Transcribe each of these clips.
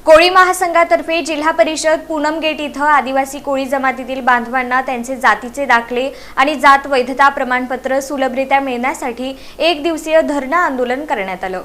कोळी महासंघातर्फे जिल्हा परिषद पूनम गेट इथं आदिवासी कोळी जमातीतील बांधवांना त्यांचे जातीचे दाखले आणि जात वैधता प्रमाणपत्र सुलभरित्या मिळण्यासाठी एक दिवसीय धरणं आंदोलन करण्यात आलं।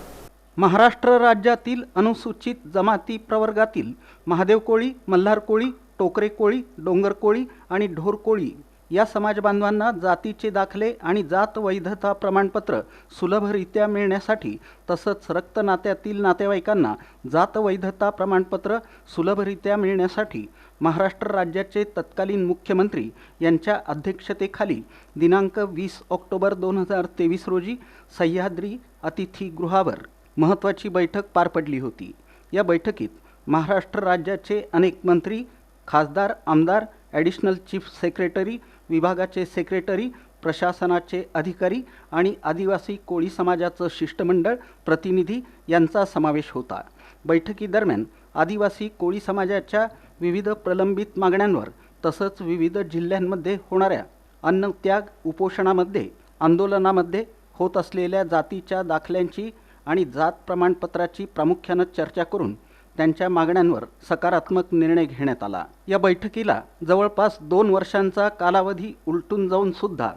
महाराष्ट्र राज्यातील अनुसूचित जमाती प्रवर्गातील महादेव कोळी, मल्हार कोळी, टोकरे कोळी, डोंगर कोळी आणि ढोर कोळी या समाज बांधवांना जातीचे दाखले आणि जात वैधता प्रमाणपत्र सुलभरित्या मिळण्यासाठी तसंच रक्त नात्यातील नातेवाईकांना जात वैधता प्रमाणपत्र सुलभरित्या मिळण्यासाठी महाराष्ट्र राज्याचे तत्कालीन मुख्यमंत्री यांच्या अध्यक्षतेखाली दिनांक 20 ऑक्टोबर 2023 रोजी सह्याद्री अतिथीगृहावर महत्त्वाची बैठक पार पडली होती। या बैठकीत महाराष्ट्र राज्याचे अनेक मंत्री, खासदार, आमदार, ॲडिशनल चीफ सेक्रेटरी, विभागाचे सेक्रेटरी, प्रशासनाचे अधिकारी आणि आदिवासी कोळी समाजाचं शिष्टमंडळ प्रतिनिधी यांचा समावेश होता। बैठकीदरम्यान आदिवासी कोळी समाजाच्या विविध प्रलंबित मागण्यांवर तसंच विविध जिल्ह्यांमध्ये होणाऱ्या अन्नत्याग, उपोषणामध्ये, आंदोलनामध्ये होत असलेल्या जातीच्या दाखल्यांची आणि जात प्रमाणपत्राची प्रामुख्याने चर्चा करून त्यांच्या मागण्यांवर सकारात्मक निर्णय घेण्यात आला। या बैठकीला जवळपास 2 वर्षांचा कालावधी उलटून जाऊन सुद्धा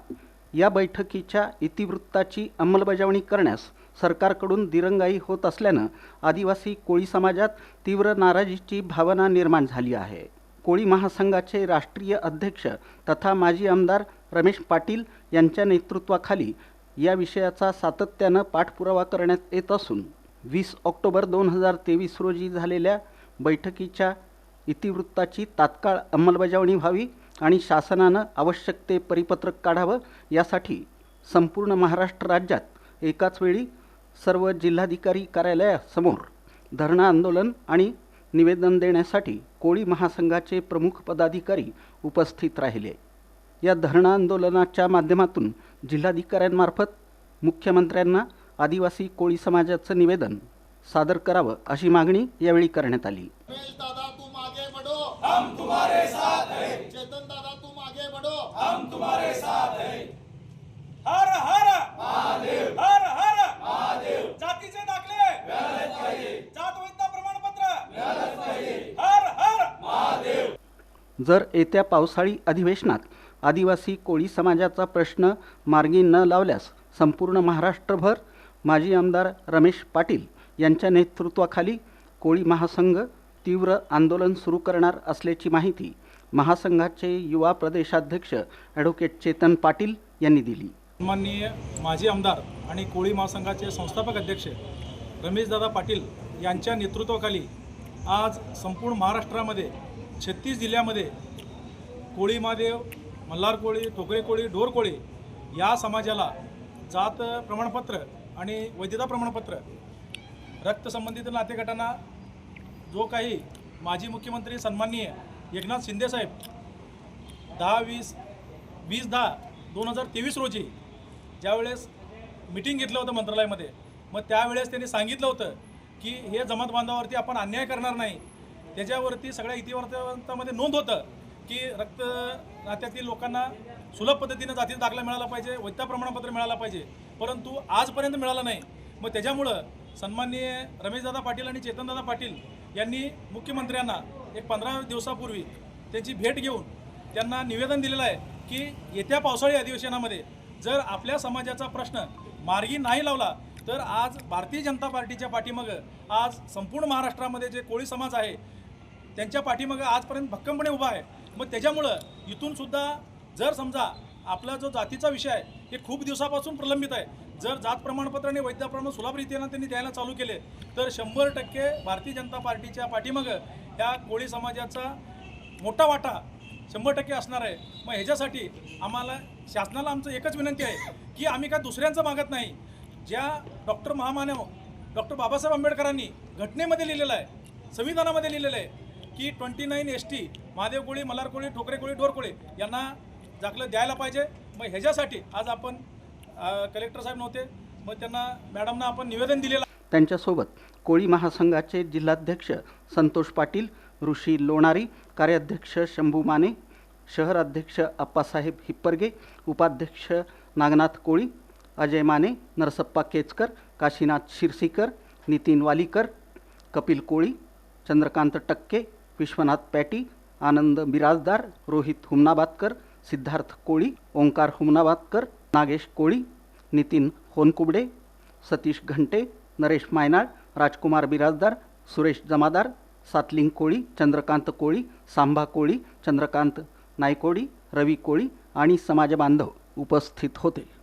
या बैठकीच्या इतिवृत्ताची अंमलबजावणी करण्यास सरकारकडून दिरंगाई होत असल्यानं आदिवासी कोळी समाजात तीव्र नाराजीची भावना निर्माण झाली आहे। कोळी महासंघाचे राष्ट्रीय अध्यक्ष तथा माजी आमदार रमेश पाटील यांच्या नेतृत्वाखाली या विषयाचा सातत्यानं पाठपुरावा करण्यात येत असून 20 ऑक्टोबर 2023 रोजी झालेल्या बैठकीच्या इतिवृत्ताची तात्काळ अंमलबजावणी व्हावी आणि शासनानं आवश्यक ते परिपत्रक काढावं यासाठी संपूर्ण महाराष्ट्र राज्यात एकाच वेळी सर्व जिल्हाधिकारी कार्यालयासमोर धरणं आंदोलन आणि निवेदन देण्यासाठी कोळी महासंघाचे प्रमुख पदाधिकारी उपस्थित राहिले। या धरणं आंदोलनाच्या माध्यमातून जिल्हाधिकाऱ्यांमार्फत मुख्यमंत्र्यांना आदिवासी कोळी समाजाचं निवेदन सादर करावं अशी मागणी यावेळी करण्यात आली। दादा तुम आगे बढ़ो, हम तुम्हारे साथ हैं। चेतन दादा तुम आगे बढ़ो, हम तुम्हारे साथ हैं। हर हर महादेव, हर हर महादेव। जातीचे दाखले मिळालेच पाहिजे, जात वैधता प्रमाणपत्र मिळालेच पाहिजे। हर हर महादेव। जर येत्या पावसाळी अधिवेशनात आदिवासी कोळी समाजाचा प्रश्न मार्गी न लावल्यास संपूर्ण महाराष्ट्रभर माजी आमदार रमेश पाटील यांच्या नेतृत्वाखाली कोळी महासंघ तीव्र आंदोलन सुरू करणार असल्याची माहिती महासंघाचे युवा प्रदेशाध्यक्ष ॲडव्होकेट चेतन पाटील यांनी दिली। माननीय माजी आमदार आणि कोळी महासंघाचे संस्थापक अध्यक्ष रमेशदादा पाटील यांच्या नेतृत्वाखाली आज संपूर्ण महाराष्ट्रामध्ये 36 जिल्ह्यामध्ये कोळी महादेव, मल्हार कोळी, टोकरे कोळी, ढोर कोळी या समाजाला जात प्रमाणपत्र आणि वैधता प्रमाणपत्र, रक्तसंबंधित नातेगटांना जो काही माजी मुख्यमंत्री सन्माननीय एकनाथ शिंदेसाहेब 20/10/2023 रोजी ज्यावेळेस मीटिंग घेतलं होतं मंत्रालयामध्ये, मग त्यावेळेस त्यांनी सांगितलं होतं की हे जमात बांधावरती आपण अन्याय करणार नाही। त्याच्यावरती सगळ्या इतिवृत्तामध्ये नोंद होतं की रक्त नात्यातील लोकांना सुलभ पद्धतीनं जातीचा दाखला मिळाला पाहिजे, वैधता प्रमाणपत्र मिळाला पाहिजे, परंतु आजपर्यंत मिळालं नाही। मग त्याच्यामुळं सन्माननीय रमेशदादा पाटील आणि चेतनदादा पाटील यांनी मुख्यमंत्र्यांना एक 15 दिवसापूर्वी त्यांची भेट घेऊन त्यांना निवेदन दिलेलं आहे की येत्या पावसाळी अधिवेशनामध्ये जर आपल्या समाजाचा प्रश्न मार्गी नाही लावला तर आज भारतीय जनता पार्टीच्या पाठीमागं आज संपूर्ण महाराष्ट्रामध्ये जे कोळी समाज आहे त्यांच्या पाठीमागं आजपर्यंत भक्कमपणे उभा आहे। मग त्याच्यामुळं इथून सुद्धा जर समजा आपला जो जातीचा विषय आहे हे खूप दिवसापासून प्रलंबित आहे, जर जात प्रमाणपत्र आणि वैधता प्रमाण सुलभरित्यानं त्यांनी द्यायला चालू केले तर 100% भारतीय जनता पार्टीच्या पाठीमागं ह्या कोळी समाजाचा मोठा वाटा 100% असणार आहे। मग ह्याच्यासाठी आम्हाला शासनाला आमचं एकच विनंती आहे की आम्ही काय दुसऱ्यांचं मागत नाही। ज्या डॉक्टर महामानव डॉक्टर बाबासाहेब आंबेडकरांनी घटनेमध्ये लिहिलेलं आहे, संविधानामध्ये लिहिलेलं आहे की 29 ST महादेव कोळी, मल्हार कोळी, ठोकरे कोळी, ढोर कोळी यांना दाखलं द्यायला पाहिजे। मग ह्याच्यासाठी आज आपण कलेक्टर साहेब नव्हते, मग त्यांना मॅडमना आपण निवेदन दिलेलं। त्यांच्यासोबत कोळी महासंघाचे जिल्हाध्यक्ष संतोष पाटील, ऋषी लोणारी, कार्याध्यक्ष शंभू माने, शहर अध्यक्ष अप्पासाहेब हिप्परगे, उपाध्यक्ष नागनाथ कोळी, अजय माने, नरसप्पा केचकर, काशीनाथ शिरसीकर, नितीन वालीकर, कपिल कोळी, चंद्रकांत टक्के, विश्वनाथ पॅटी, आनंद बिराजदार, रोहित हुमनाबादकर, सिद्धार्थ कोळी, ओंकार हुमनाबादकर, नागेश कोळी, नितीन होनकुबडे, सतीश घंटे, नरेश मायनाळ, राजकुमार बिराजदार, सुरेश जमादार, सातलिंग कोळी, चंद्रकांत कोळी, सांभा कोळी, चंद्रकांत नायकोडी, रवी कोळी आणि समाजबांधव उपस्थित होते.